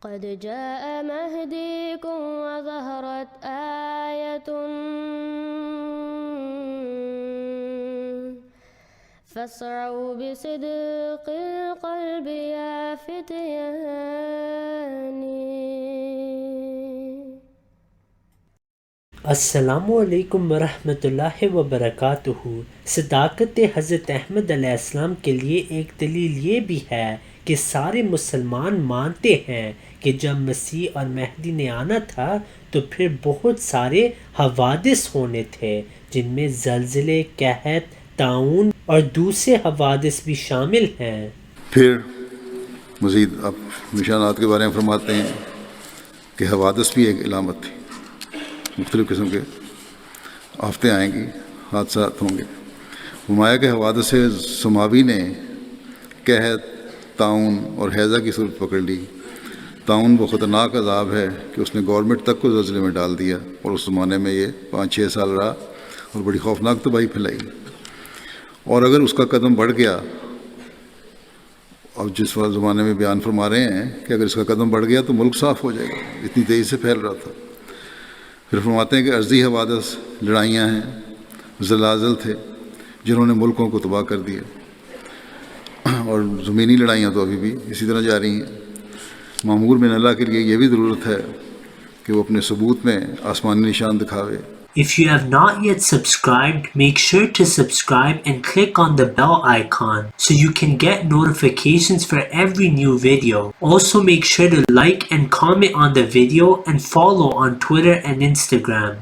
قد جاء مهديكم وظهرت آية فاسعوا بصدق القلب يا فتياني. अस्सलामुअलैकुम वरहमतुल्लाहि वबरकातुहू। सदाकत हज़रत अहमद अलैहिस्सलाम के लिए एक दलील ये भी है कि सारे मुसलमान मानते हैं कि जब मसीह और मेहदी ने आना था तो फिर बहुत सारे हवादिस होने थे, जिनमें ज़लज़ले, कहत, ताउन और दूसरे हवादिस भी शामिल हैं। फिर मज़ीद आप निशानात के बारे में फरमाते हैं कि हवादिस भी एक इलामत थी। मुख्तलिफ़ किस्म के आफतें आएंगी, हादसात होंगे। फरमाया कि हवादिस समावी ने कहत, ताउन और हैज़ा की सूरत पकड़ ली। ताउन वो ख़तरनाक अज़ाब है कि उसने गवर्नमेंट तक को ज़लज़ले में डाल दिया और उस ज़माने में ये 5-6 साल रहा और बड़ी खौफनाक तबाही फैलाई। और अगर उसका कदम बढ़ गया, और जिस वाले ज़माने में बयान फरमा रहे हैं कि अगर इसका कदम बढ़ गया तो मुल्क साफ़ हो जाएगा, इतनी तेज़ी से फैल रहा था। फिर फरमाते हैं कि अर्ज़ी हवादिस लड़ाइयाँ हैं, ज़लाज़ल थे जिन्होंने मुल्कों को तबाह कर दिया, और ज़मीनी लड़ाइयाँ तो अभी भी इसी तरह जारी हैं। मामूर बिन अल्लाह के लिए यह भी ज़रूरत है कि वो अपने सबूत में आसमानी निशान दिखावे। If you have not yet subscribed, make sure to subscribe and click on the bell icon so you can get notifications for every new video. Also make sure to like and comment on the video and follow on Twitter and Instagram.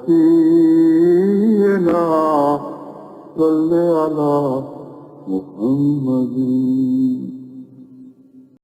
سيدنا صل على محمد